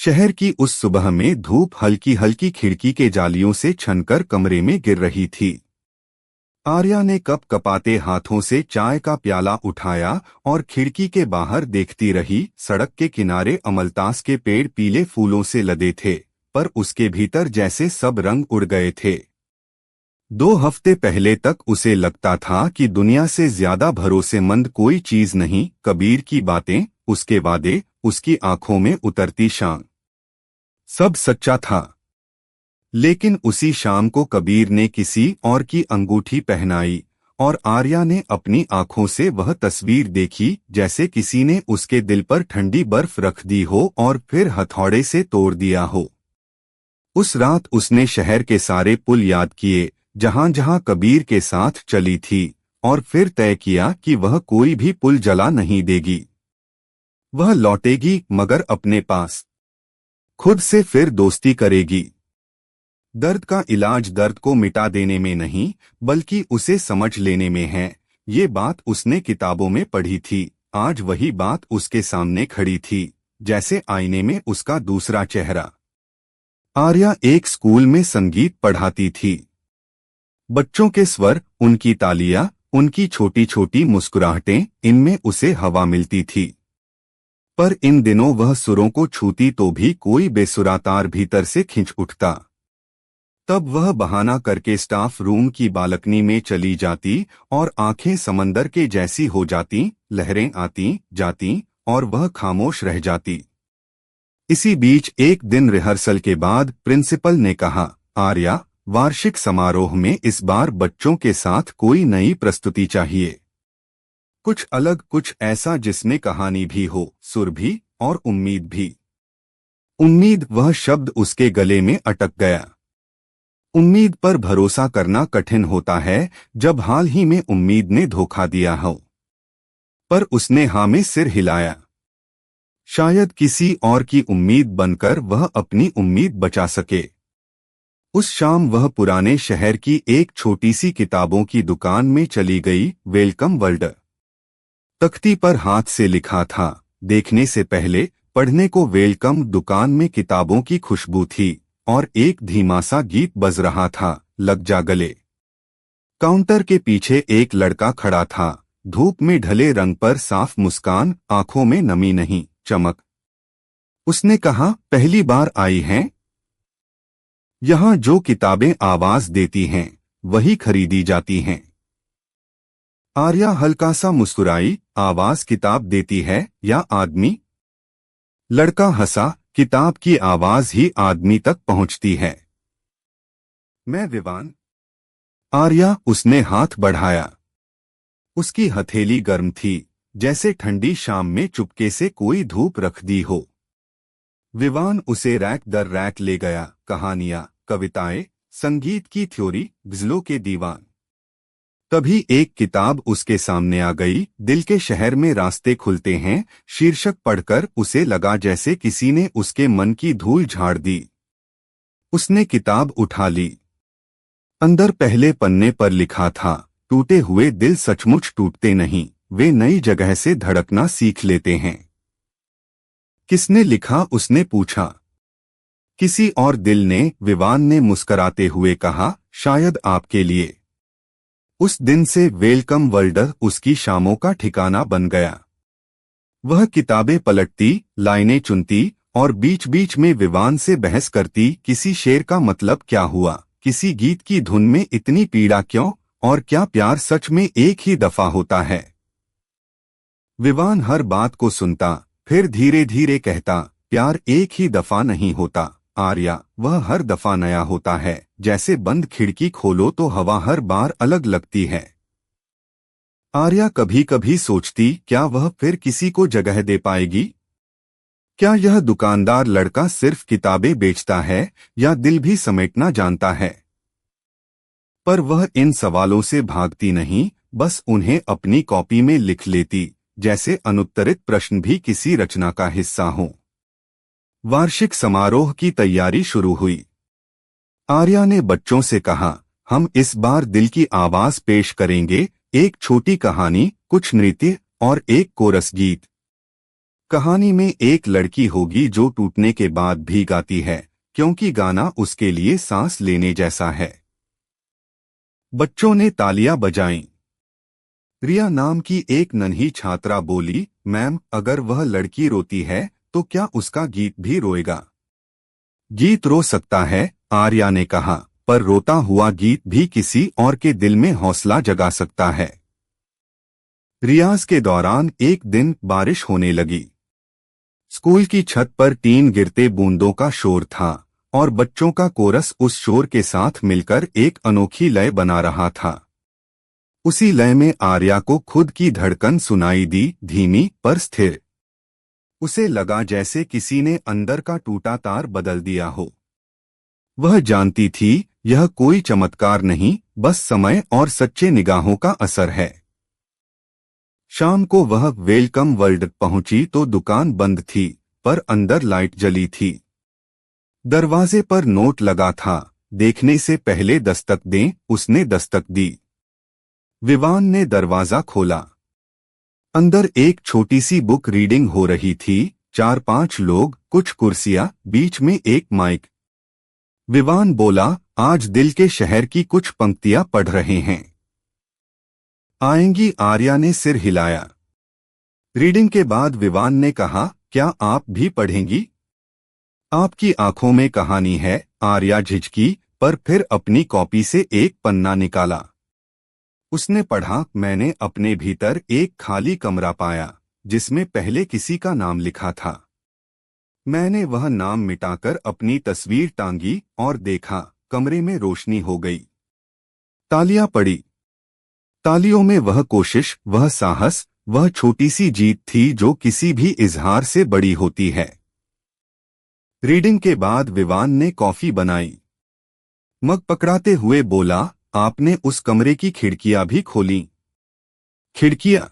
शहर की उस सुबह में धूप हल्की हल्की खिड़की के जालियों से छनकर कमरे में गिर रही थी। आर्या ने कप कपाते हाथों से चाय का प्याला उठाया और खिड़की के बाहर देखती रही। सड़क के किनारे अमलतास के पेड़ पीले फूलों से लदे थे, पर उसके भीतर जैसे सब रंग उड़ गए थे। 2 हफ्ते पहले तक उसे लगता था कि दुनिया से ज्यादा भरोसेमंद कोई चीज नहीं। कबीर की बातें, उसके वादे, उसकी आंखों में उतरती शाम, सब सच्चा था। लेकिन उसी शाम को कबीर ने किसी और की अंगूठी पहनाई और आर्या ने अपनी आंखों से वह तस्वीर देखी, जैसे किसी ने उसके दिल पर ठंडी बर्फ रख दी हो और फिर हथौड़े से तोड़ दिया हो। उस रात उसने शहर के सारे पुल याद किए जहां जहां कबीर के साथ चली थी, और फिर तय किया कि वह कोई भी पुल जला नहीं देगी। वह लौटेगी, मगर अपने पास। खुद से फिर दोस्ती करेगी। दर्द का इलाज दर्द को मिटा देने में नहीं, बल्कि उसे समझ लेने में है। ये बात उसने किताबों में पढ़ी थी। आज वही बात उसके सामने खड़ी थी, जैसे आईने में उसका दूसरा चेहरा। आर्या एक स्कूल में संगीत पढ़ाती थी। बच्चों के स्वर, उनकी तालियां, उनकी छोटी छोटी मुस्कुराहटें, इनमें उसे हवा मिलती थी। पर इन दिनों वह सुरों को छूती तो भी कोई बेसुरा तार भीतर से खिंच उठता। तब वह बहाना करके स्टाफ रूम की बालकनी में चली जाती और आंखें समंदर के जैसी हो जाती। लहरें आती जाती और वह खामोश रह जाती। इसी बीच एक दिन रिहर्सल के बाद प्रिंसिपल ने कहा, आर्या, वार्षिक समारोह में इस बार बच्चों के साथ कोई नई प्रस्तुति चाहिए। कुछ अलग, कुछ ऐसा जिसमें कहानी भी हो, सुर भी और उम्मीद भी। उम्मीद, वह शब्द उसके गले में अटक गया। उम्मीद पर भरोसा करना कठिन होता है जब हाल ही में उम्मीद ने धोखा दिया हो। पर उसने हाँ में सिर हिलाया। शायद किसी और की उम्मीद बनकर वह अपनी उम्मीद बचा सके। उस शाम वह पुराने शहर की एक छोटी सी किताबों की दुकान में चली गई। वेलकम वर्ल्ड तख्ती पर हाथ से लिखा था। देखने से पहले पढ़ने को वेलकम। दुकान में किताबों की खुशबू थी और एक धीमा सा गीत बज रहा था, लग जा गले। काउंटर के पीछे एक लड़का खड़ा था। धूप में ढले रंग पर साफ मुस्कान, आंखों में नमी नहीं, चमक। उसने कहा, पहली बार आई हैं? यहाँ जो किताबें आवाज देती हैं वही खरीदी जाती हैं। आर्या हल्का सा मुस्कुराई। आवाज किताब देती है या आदमी? लड़का हंसा। किताब की आवाज ही आदमी तक पहुंचती है। मैं विवान। आर्या, उसने हाथ बढ़ाया। उसकी हथेली गर्म थी, जैसे ठंडी शाम में चुपके से कोई धूप रख दी हो। विवान उसे रैक दर रैक ले गया। कहानियां, कविताएं, संगीत की थ्योरी, गजलों के दीवान। तभी एक किताब उसके सामने आ गई। दिल के शहर में रास्ते खुलते हैं। शीर्षक पढ़कर उसे लगा जैसे किसी ने उसके मन की धूल झाड़ दी। उसने किताब उठा ली। अंदर पहले पन्ने पर लिखा था, टूटे हुए दिल सचमुच टूटते नहीं, वे नई जगह से धड़कना सीख लेते हैं। किसने लिखा? उसने पूछा। किसी और दिल ने, विवान ने मुस्कराते हुए कहा, शायद आपके लिए। उस दिन से वेलकम वर्ल्ड उसकी शामों का ठिकाना बन गया। वह किताबें पलटती, लाइनें चुनती और बीच बीच में विवान से बहस करती। किसी शेर का मतलब क्या हुआ? किसी गीत की धुन में इतनी पीड़ा क्यों? और क्या प्यार सच में एक ही दफा होता है? विवान हर बात को सुनता, फिर धीरे धीरे कहता, प्यार एक ही दफा नहीं होता आर्या, वह हर दफा नया होता है। जैसे बंद खिड़की खोलो तो हवा हर बार अलग लगती है। आर्या कभी कभी सोचती, क्या वह फिर किसी को जगह दे पाएगी? क्या यह दुकानदार लड़का सिर्फ किताबें बेचता है या दिल भी समेटना जानता है? पर वह इन सवालों से भागती नहीं, बस उन्हें अपनी कॉपी में लिख लेती, जैसे अनुत्तरित प्रश्न भी किसी रचना का हिस्सा हो। वार्षिक समारोह की तैयारी शुरू हुई। आर्या ने बच्चों से कहा, हम इस बार दिल की आवाज पेश करेंगे। एक छोटी कहानी, कुछ नृत्य और एक कोरस गीत। कहानी में एक लड़की होगी जो टूटने के बाद भी गाती है, क्योंकि गाना उसके लिए सांस लेने जैसा है। बच्चों ने तालियां बजाईं। रिया नाम की एक नन्ही छात्रा बोली, मैम, अगर वह लड़की रोती है तो क्या उसका गीत भी रोएगा? गीत रो सकता है, आर्या ने कहा, पर रोता हुआ गीत भी किसी और के दिल में हौसला जगा सकता है। रियाज के दौरान एक दिन बारिश होने लगी। स्कूल की छत पर टीन गिरते बूंदों का शोर था और बच्चों का कोरस उस शोर के साथ मिलकर एक अनोखी लय बना रहा था। उसी लय में आर्या को खुद की धड़कन सुनाई दी, धीमी पर स्थिर। उसे लगा जैसे किसी ने अंदर का टूटा तार बदल दिया हो। वह जानती थी यह कोई चमत्कार नहीं, बस समय और सच्चे निगाहों का असर है। शाम को वह वेलकम वर्ल्ड पहुंची तो दुकान बंद थी, पर अंदर लाइट जली थी। दरवाजे पर नोट लगा था, देखने से पहले दस्तक दें। उसने दस्तक दी। विवान ने दरवाजा खोला। अंदर एक छोटी सी बुक रीडिंग हो रही थी। 4-5 लोग, कुछ कुर्सियां, बीच में एक माइक। विवान बोला, आज दिल के शहर की कुछ पंक्तियां पढ़ रहे हैं। आएंगी? आर्या ने सिर हिलाया। रीडिंग के बाद विवान ने कहा, क्या आप भी पढ़ेंगी? आपकी आंखों में कहानी है। आर्या झिझकी, पर फिर अपनी कॉपी से एक पन्ना निकाला। उसने पढ़ा, मैंने अपने भीतर एक खाली कमरा पाया जिसमें पहले किसी का नाम लिखा था। मैंने वह नाम मिटाकर अपनी तस्वीर टांगी और देखा, कमरे में रोशनी हो गई। तालियां पड़ी। तालियों में वह कोशिश, वह साहस, वह छोटी सी जीत थी जो किसी भी इजहार से बड़ी होती है। रीडिंग के बाद विवान ने कॉफी बनाई। मग पकड़ाते हुए बोला, आपने उस कमरे की खिड़कियां भी खोलीं? खिड़कियां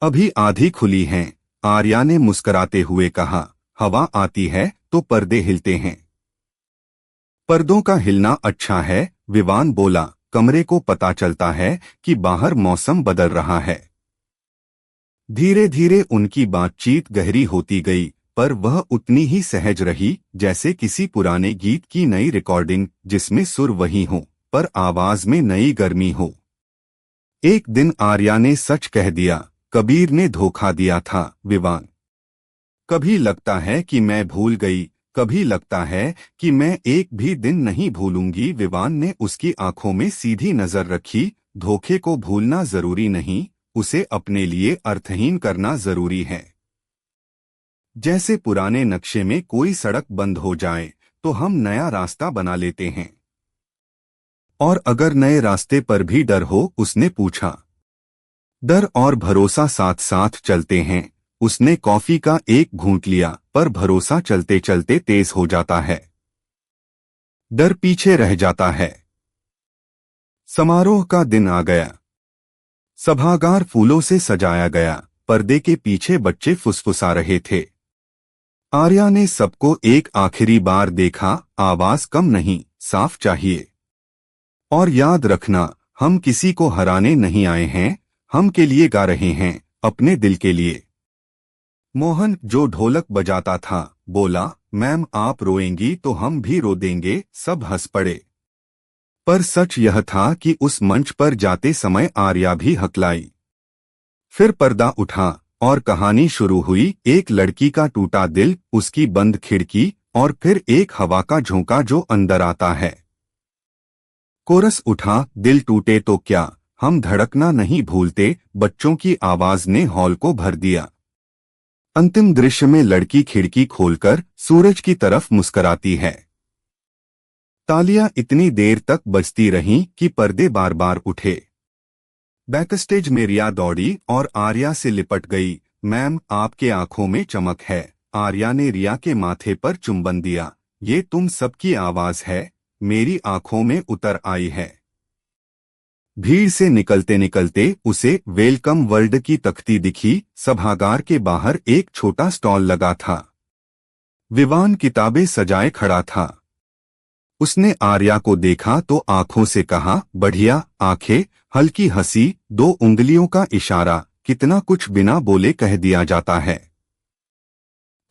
अभी आधी खुली हैं, आर्या ने मुस्कुराते हुए कहा। हवा आती है तो पर्दे हिलते हैं। पर्दों का हिलना अच्छा है, विवान बोला। कमरे को पता चलता है कि बाहर मौसम बदल रहा है। धीरे धीरे उनकी बातचीत गहरी होती गई, पर वह उतनी ही सहज रही जैसे किसी पुराने गीत की नई रिकॉर्डिंग, जिसमें सुर वही हो पर आवाज में नई गर्मी हो। एक दिन आर्या ने सच कह दिया, कबीर ने धोखा दिया था विवान। कभी लगता है कि मैं भूल गई, कभी लगता है कि मैं एक भी दिन नहीं भूलूंगी। विवान ने उसकी आंखों में सीधी नजर रखी। धोखे को भूलना जरूरी नहीं, उसे अपने लिए अर्थहीन करना जरूरी है। जैसे पुराने नक्शे में कोई सड़क बंद हो जाए तो हम नया रास्ता बना लेते हैं। और अगर नए रास्ते पर भी डर हो? उसने पूछा। डर और भरोसा साथ साथ चलते हैं। उसने कॉफी का एक घूंट लिया, पर भरोसा चलते चलते तेज हो जाता है, डर पीछे रह जाता है। समारोह का दिन आ गया। सभागार फूलों से सजाया गया। पर्दे के पीछे बच्चे फुसफुसा रहे थे। आर्या ने सबको एक आखिरी बार देखा। आवाज कम नहीं, साफ चाहिए। और याद रखना, हम किसी को हराने नहीं आए हैं, हम के लिए गा रहे हैं, अपने दिल के लिए। मोहन, जो ढोलक बजाता था, बोला, मैम, आप रोएंगी तो हम भी रो देंगे। सब हंस पड़े। पर सच यह था कि उस मंच पर जाते समय आर्या भी हकलाई। फिर पर्दा उठा और कहानी शुरू हुई। एक लड़की का टूटा दिल, उसकी बंद खिड़की, और फिर एक हवा का झोंका जो अंदर आता है। कोरस उठा, दिल टूटे तो क्या, हम धड़कना नहीं भूलते। बच्चों की आवाज ने हॉल को भर दिया। अंतिम दृश्य में लड़की खिड़की खोलकर सूरज की तरफ मुस्कुराती है। तालियां इतनी देर तक बजती रहीं कि पर्दे बार बार उठे। बैकस्टेज में रिया दौड़ी और आर्या से लिपट गई। मैम, आपके आंखों में चमक है। आर्या ने रिया के माथे पर चुंबन दिया। ये तुम सबकी आवाज है, मेरी आंखों में उतर आई है। भीड़ से निकलते निकलते उसे वेलकम वर्ल्ड की तख्ती दिखी। सभागार के बाहर एक छोटा स्टॉल लगा था। विवान किताबें सजाए खड़ा था। उसने आर्या को देखा तो आंखों से कहा, बढ़िया। आंखें, हल्की हंसी, 2 उंगलियों का इशारा, कितना कुछ बिना बोले कह दिया जाता है।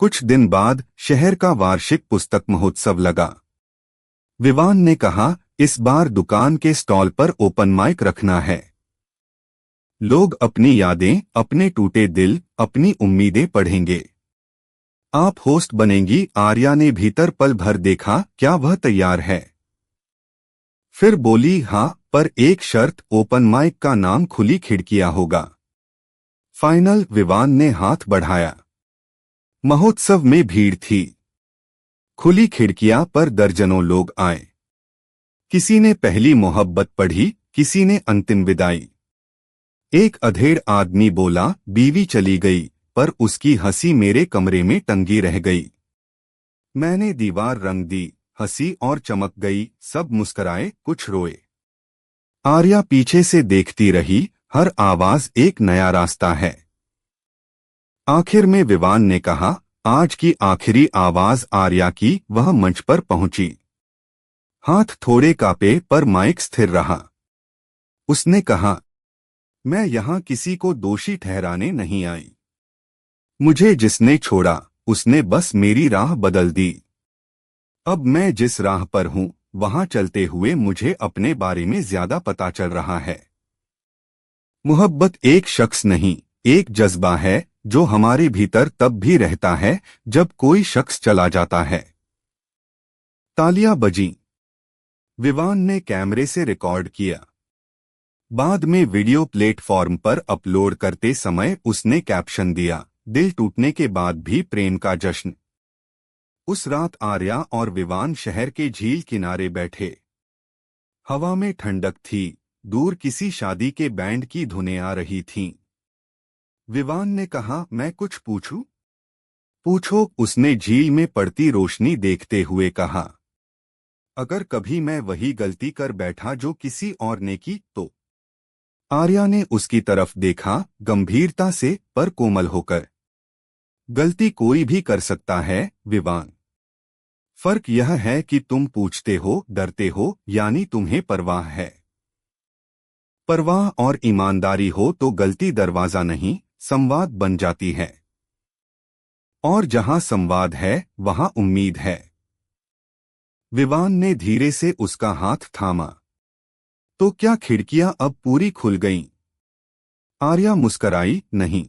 कुछ दिन बाद शहर का वार्षिक पुस्तक महोत्सव लगा। विवान ने कहा, इस बार दुकान के स्टॉल पर ओपन माइक रखना है। लोग अपनी यादें, अपने टूटे दिल, अपनी उम्मीदें पढ़ेंगे। आप होस्ट बनेंगी? आर्या ने भीतर पल भर देखा, क्या वह तैयार है? फिर बोली, हाँ, पर एक शर्त, ओपन माइक का नाम खुली खिड़कियां होगा। फाइनल? विवान ने हाथ बढ़ाया। महोत्सव में भीड़ थी। खुली खिड़कियां पर दर्जनों लोग आए। किसी ने पहली मोहब्बत पढ़ी, किसी ने अंतिम विदाई। एक अधेड़ आदमी बोला, बीवी चली गई, पर उसकी हंसी मेरे कमरे में टंगी रह गई। मैंने दीवार रंग दी, हंसी और चमक गई, सब मुस्कराए, कुछ रोए। आर्या पीछे से देखती रही, हर आवाज एक नया रास्ता है। आखिर में विवान ने कहा, आज की आखिरी आवाज आर्या की। वह मंच पर पहुंची। हाथ थोड़े कांपे पर माइक स्थिर रहा। उसने कहा, मैं यहां किसी को दोषी ठहराने नहीं आई। मुझे जिसने छोड़ा, उसने बस मेरी राह बदल दी। अब मैं जिस राह पर हूं, वहां चलते हुए मुझे अपने बारे में ज्यादा पता चल रहा है। मोहब्बत एक शख्स नहीं, एक जज्बा है, जो हमारे भीतर तब भी रहता है जब कोई शख्स चला जाता है। तालियां बजीं। विवान ने कैमरे से रिकॉर्ड किया। बाद में वीडियो प्लेटफॉर्म पर अपलोड करते समय उसने कैप्शन दिया, दिल टूटने के बाद भी प्रेम का जश्न। उस रात आर्या और विवान शहर के झील किनारे बैठे। हवा में ठंडक थी, दूर किसी शादी के बैंड की धुनें आ रही थीं। विवान ने कहा, मैं कुछ पूछूं? पूछो, उसने झील में पड़ती रोशनी देखते हुए कहा। अगर कभी मैं वही गलती कर बैठा जो किसी और ने की तो? आर्या ने उसकी तरफ देखा, गंभीरता से पर कोमल होकर। गलती कोई भी कर सकता है विवान। फर्क यह है कि तुम पूछते हो, डरते हो, यानी तुम्हें परवाह है। परवाह और ईमानदारी हो तो गलती दरवाजा नहीं, संवाद बन जाती है। और जहां संवाद है, वहां उम्मीद है। विवान ने धीरे से उसका हाथ थामा। तो क्या खिड़कियां अब पूरी खुल गईं? आर्या मुस्कराई, नहीं।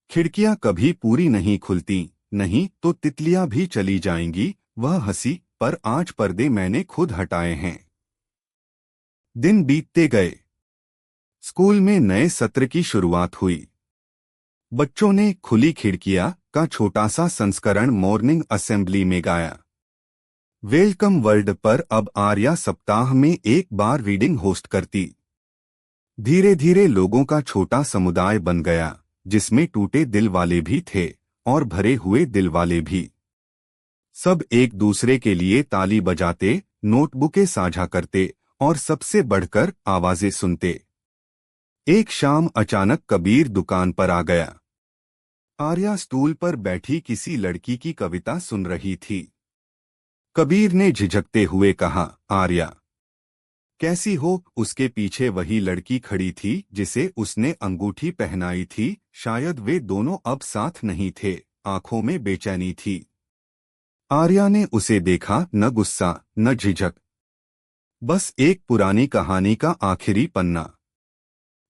खिड़कियां कभी पूरी नहीं खुलती, नहीं तो तितलियां भी चली जाएंगी। वह हंसी, पर आज पर्दे मैंने खुद हटाए हैं। दिन बीतते गए। स्कूल में नए सत्र की शुरुआत हुई। बच्चों ने खुली खिड़कियां का छोटा सा संस्करण मॉर्निंग असेंबली में गाया। वेलकम वर्ल्ड पर अब आर्या सप्ताह में एक बार रीडिंग होस्ट करती। धीरे धीरे लोगों का छोटा समुदाय बन गया, जिसमें टूटे दिल वाले भी थे और भरे हुए दिल वाले भी। सब एक दूसरे के लिए ताली बजाते, नोटबुकें साझा करते और सबसे बढ़कर आवाजें सुनते। एक शाम अचानक कबीर दुकान पर आ गया। आर्या स्टूल पर बैठी किसी लड़की की कविता सुन रही थी। कबीर ने झिझकते हुए कहा, आर्या कैसी हो? उसके पीछे वही लड़की खड़ी थी जिसे उसने अंगूठी पहनाई थी। शायद वे दोनों अब साथ नहीं थे, आंखों में बेचैनी थी। आर्या ने उसे देखा, न गुस्सा न झिझक, बस एक पुरानी कहानी का आखिरी पन्ना।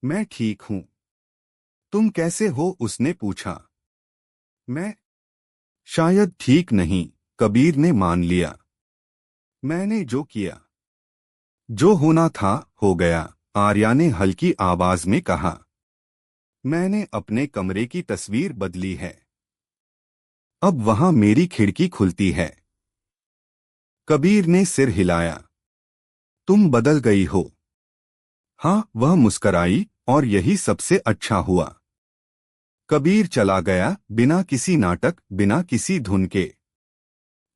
मैं ठीक हूं। तुम कैसे हो? उसने पूछा। मैं शायद ठीक नहीं, कबीर ने मान लिया। मैंने जो किया, जो होना था, हो गया। आर्या ने हल्की आवाज में कहा। मैंने अपने कमरे की तस्वीर बदली है। अब वहां मेरी खिड़की खुलती है। कबीर ने सिर हिलाया। तुम बदल गई हो। हाँ, वह मुस्कराई, और यही सबसे अच्छा हुआ। कबीर चला गया, बिना किसी नाटक, बिना किसी धुन के।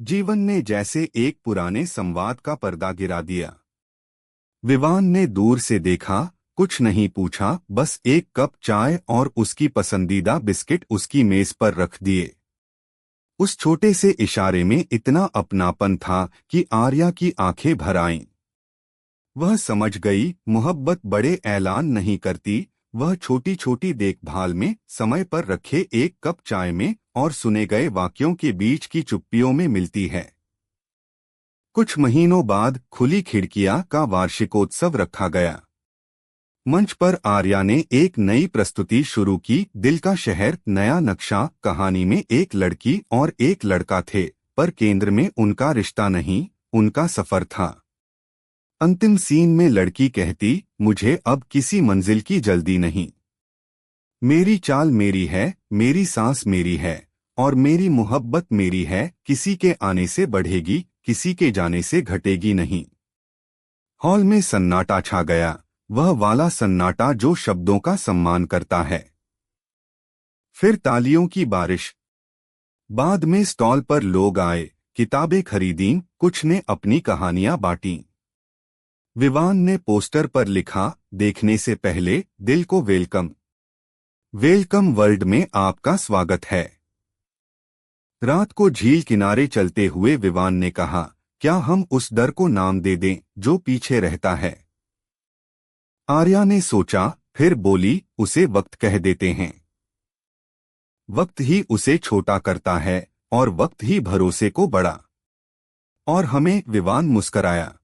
जीवन ने जैसे एक पुराने संवाद का पर्दा गिरा दिया। विवान ने दूर से देखा, कुछ नहीं पूछा, बस एक कप चाय और उसकी पसंदीदा बिस्किट उसकी मेज पर रख दिए। उस छोटे से इशारे में इतना अपनापन था कि आर्या की आंखें भर आईं। वह समझ गई, मोहब्बत बड़े ऐलान नहीं करती, वह छोटी छोटी देखभाल में, समय पर रखे एक कप चाय में और सुने गए वाक्यों के बीच की चुप्पियों में मिलती है। कुछ महीनों बाद खुली खिड़कियां का वार्षिकोत्सव रखा गया। मंच पर आर्या ने एक नई प्रस्तुति शुरू की, दिल का शहर, नया नक्शा। कहानी में एक लड़की और एक लड़का थे, पर केंद्र में उनका रिश्ता नहीं, उनका सफर था। अंतिम सीन में लड़की कहती, मुझे अब किसी मंजिल की जल्दी नहीं। मेरी चाल मेरी है, मेरी सांस मेरी है, और मेरी मोहब्बत मेरी है। किसी के आने से बढ़ेगी, किसी के जाने से घटेगी नहीं। हॉल में सन्नाटा छा गया, वह वाला सन्नाटा जो शब्दों का सम्मान करता है। फिर तालियों की बारिश। बाद में स्टॉल पर लोग आए, किताबें खरीदीं, कुछ ने अपनी कहानियां बांटीं। विवान ने पोस्टर पर लिखा, देखने से पहले दिल को वेलकम। वेलकम वर्ल्ड में आपका स्वागत है। रात को झील किनारे चलते हुए विवान ने कहा, क्या हम उस डर को नाम दे दें जो पीछे रहता है? आर्या ने सोचा, फिर बोली, उसे वक्त कह देते हैं। वक्त ही उसे छोटा करता है और वक्त ही भरोसे को बड़ा। और हमें? विवान मुस्कराया।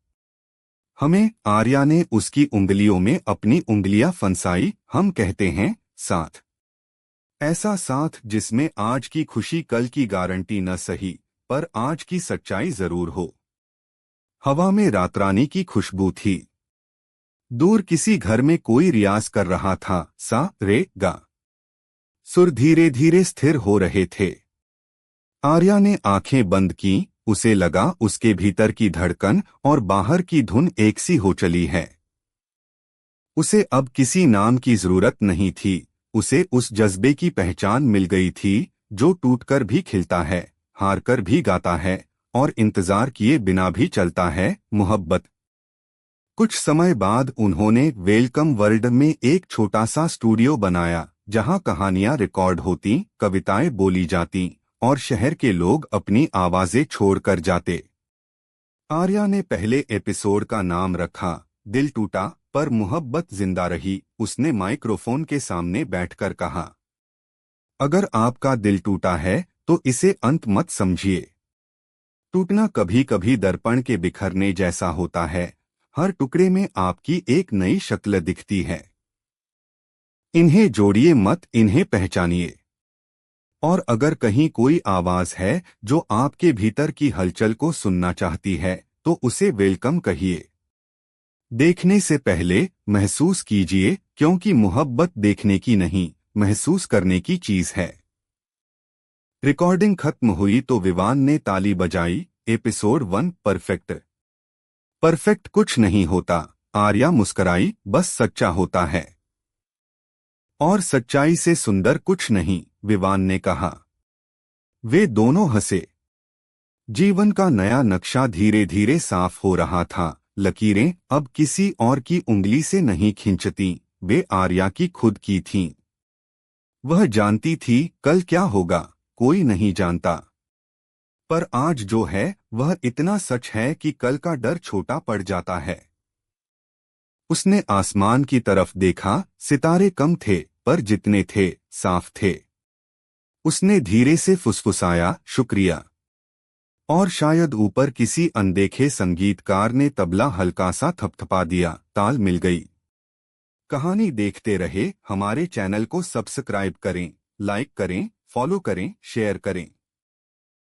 हमें? आर्या ने उसकी उंगलियों में अपनी उंगलियां फंसाई। हम कहते हैं साथ। ऐसा साथ जिसमें आज की खुशी कल की गारंटी न सही, पर आज की सच्चाई जरूर हो। हवा में रातरानी की खुशबू थी। दूर किसी घर में कोई रियाज कर रहा था, सा रे गा। सुर धीरे धीरे स्थिर हो रहे थे। आर्या ने आंखें बंद की। उसे लगा उसके भीतर की धड़कन और बाहर की धुन एक सी हो चली है। उसे अब किसी नाम की जरूरत नहीं थी। उसे उस जज्बे की पहचान मिल गई थी जो टूटकर भी खिलता है, हारकर भी गाता है और इंतजार किए बिना भी चलता है, मोहब्बत। कुछ समय बाद उन्होंने वेलकम वर्ल्ड में एक छोटा सा स्टूडियो बनाया, जहां कहानियां रिकॉर्ड होती, कविताएं बोली जाती और शहर के लोग अपनी आवाजें छोड़कर जाते। आर्या ने पहले एपिसोड का नाम रखा दिल टूटा, पर मोहब्बत जिंदा रही। उसने माइक्रोफोन के सामने बैठकर कहा, अगर आपका दिल टूटा है तो इसे अंत मत समझिए। टूटना कभी कभी दर्पण के बिखरने जैसा होता है। हर टुकड़े में आपकी एक नई शक्ल दिखती है। इन्हें जोड़िए मत, इन्हें पहचानिए। और अगर कहीं कोई आवाज है जो आपके भीतर की हलचल को सुनना चाहती है, तो उसे वेलकम कहिए। देखने से पहले महसूस कीजिए, क्योंकि मोहब्बत देखने की नहीं, महसूस करने की चीज है। रिकॉर्डिंग खत्म हुई तो विवान ने ताली बजाई। Episode 1 perfect. परफेक्ट कुछ नहीं होता, आर्या मुस्कराई, बस सच्चा होता है। और सच्चाई से सुंदर कुछ नहीं, विवान ने कहा। वे दोनों हंसे। जीवन का नया नक्शा धीरे धीरे साफ हो रहा था। लकीरें अब किसी और की उंगली से नहीं खींचती, वे आर्या की खुद की थीं। वह जानती थी कल क्या होगा, कोई नहीं जानता। पर आज जो है वह इतना सच है कि कल का डर छोटा पड़ जाता है। उसने आसमान की तरफ देखा, सितारे कम थे, पर जितने थे साफ थे। उसने धीरे से फुसफुसाया, शुक्रिया। और शायद ऊपर किसी अनदेखे संगीतकार ने तबला हल्का सा थपथपा दिया, ताल मिल गई। कहानी देखते रहे। हमारे चैनल को सब्सक्राइब करें, लाइक करें, फॉलो करें, शेयर करें।